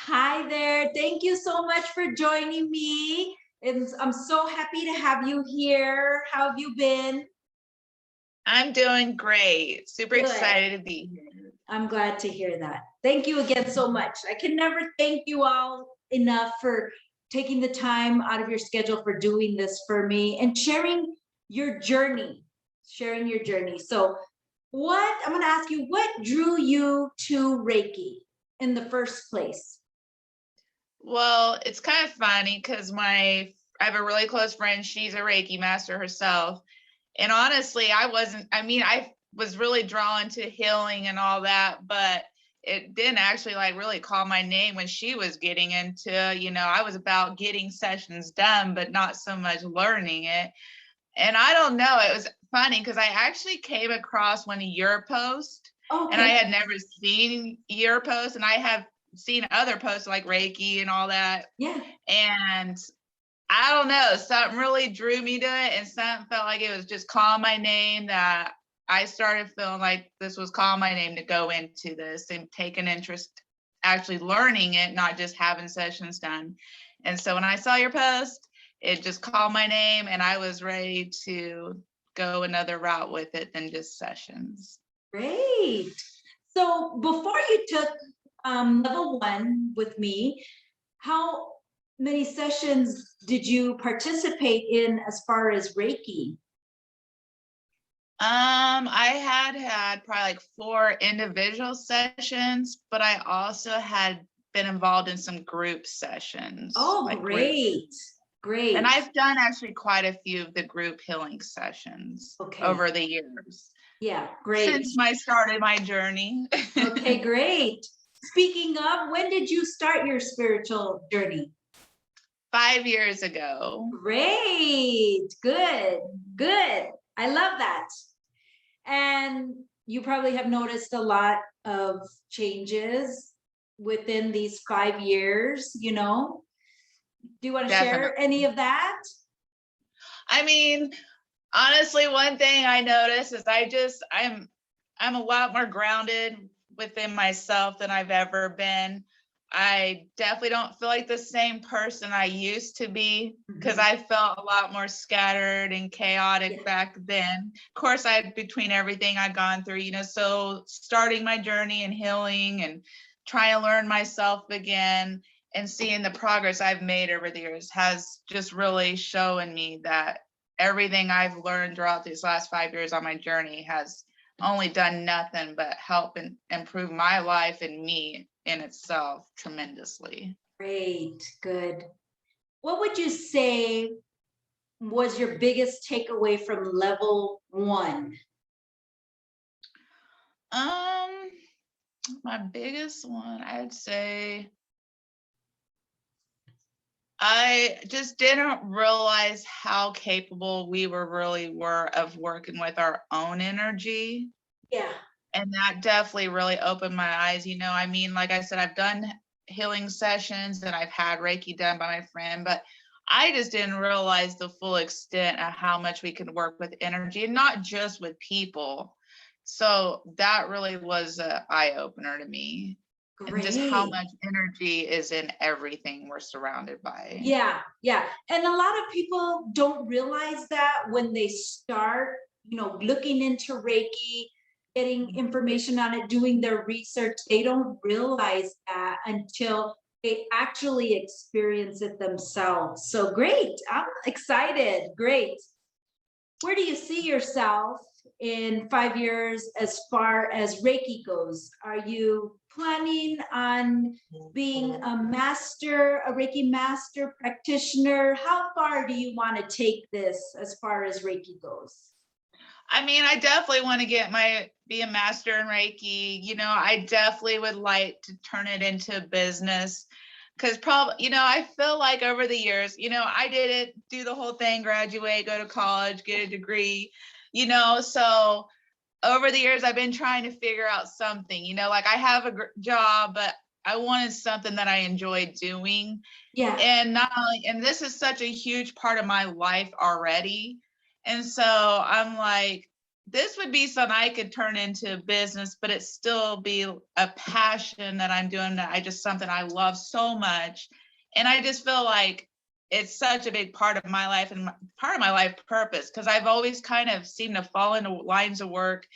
Hi there. Thank you so much for joining me. I'm so happy to have you here. How have you been? I'm doing great. Super Good. excited to be here. I'm glad to hear that. Thank you again so much. I can never thank you all enough for taking the time out of your schedule for doing this for me and sharing your journey. Sharing your journey. So, I'm going to ask you, what drew you to Reiki in the first place? Well, it's kind of funny because I have a really close friend. She's a Reiki master herself. And honestly, I was really drawn to healing and all that, but it didn't actually like really call my name when she was getting into, I was about getting sessions done, but not so much learning it. And I don't know, it was funny because I actually came across one of your posts and I Okay. had never seen your post, and I have seen other posts like Reiki and all that. Yeah. And I don't know, something really drew me to it, and something felt like it was just calling my name, that I started feeling like this was calling my name to go into this and take an interest actually learning it, not just having sessions done. And so when I saw your post, it just called my name and I was ready to go another route with it than just sessions. Great. So before you took level one with me, how many sessions did you participate in as far as Reiki? I had probably like 4 individual sessions, but I also had been involved in some group sessions, Oh, like group. great. Great. And I've done actually quite a few of the group healing sessions Okay. over the years Yeah, great. since I started my journey. Okay, great. Speaking of, when did you start your spiritual journey? 5 years ago. Great. Good. Good. I love that. And you probably have noticed a lot of changes within these 5 years. Do you want to Definitely. share any of that? I mean, honestly, one thing I noticed is I'm a lot more grounded within myself than I've ever been. I definitely don't feel like the same person I used to be, because I felt a lot more scattered and chaotic back then. Of course, between everything I'd gone through, so starting my journey and healing and trying to learn myself again and seeing the progress I've made over the years has just really shown me that everything I've learned throughout these last 5 years on my journey has only done nothing but help and improve my life and me in itself tremendously. Great, good. What would you say was your biggest takeaway from level one? My biggest one, I'd say I just didn't realize how capable we were of working with our own energy. Yeah. And that definitely really opened my eyes. Like I said, I've done healing sessions and I've had Reiki done by my friend, but I just didn't realize the full extent of how much we can work with energy, and not just with people. So that really was an eye opener to me. And just how Great. much energy is in everything we're surrounded by. Yeah, yeah. And a lot of people don't realize that when they start, looking into Reiki, getting information on it, doing their research, they don't realize that until they actually experience it themselves. So great. I'm excited. Great. Where do you see yourself in 5 years as far as Reiki goes? Are you planning on being a Reiki master practitioner? How far do you want to take this as far as Reiki goes? I definitely want to be a master in Reiki. I definitely would like to turn it into a business, because I feel like over the years, I did do the whole thing, graduate, go to college, get a degree, so over the years, I've been trying to figure out something, like I have a job, but I wanted something that I enjoyed doing. Yeah. And this is such a huge part of my life already. And so I'm like, this would be something I could turn into a business, but it still be a passion that I'm doing, that I just something I love so much. And I just feel like it's such a big part of my life and part of my life purpose, because I've always kind of seemed to fall into lines of work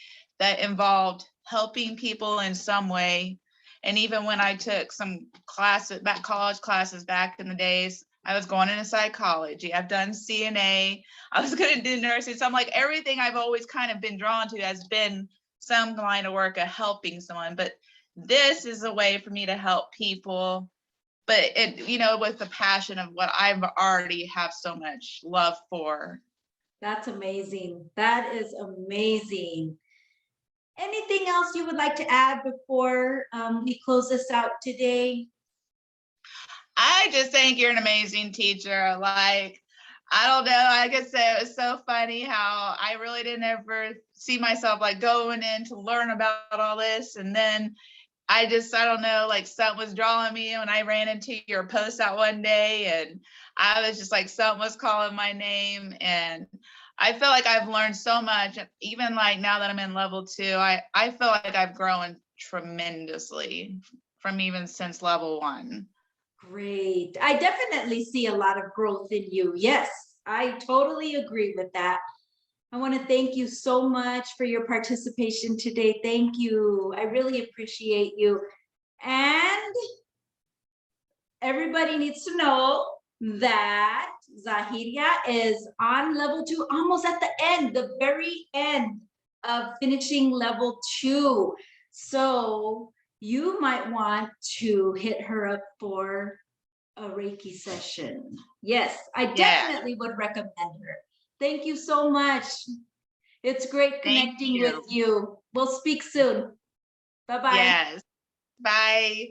that involved helping people in some way. And even when I took some classes, back college classes back in the days, I was going into psychology. I've done CNA. I was going to do nursing. So I'm like, everything I've always kind of been drawn to has been some line of work of helping someone. But this is a way for me to help people. But it, with the passion of what I've already have so much love for. That's amazing. That is amazing. Anything else you would like to add before we close this out today? I just think you're an amazing teacher. Like, I don't know, like I said, it was so funny how I really didn't ever see myself like going in to learn about all this. And then I don't know, like something was drawing me when I ran into your post that one day, and I was just like, something was calling my name. And I feel like I've learned so much. Even like now that I'm in level 2, I feel like I've grown tremendously from even since level 1. Great. I definitely see a lot of growth in you. Yes, I totally agree with that. I want to thank you so much for your participation today. Thank you. I really appreciate you. And everybody needs to know that Zahiria is on level 2, almost at the end, the very end of finishing level 2. So you might want to hit her up for a Reiki session. Yes, I definitely would recommend her. Thank you so much. It's great connecting with you. We'll speak soon. Bye-bye. Yes. Bye.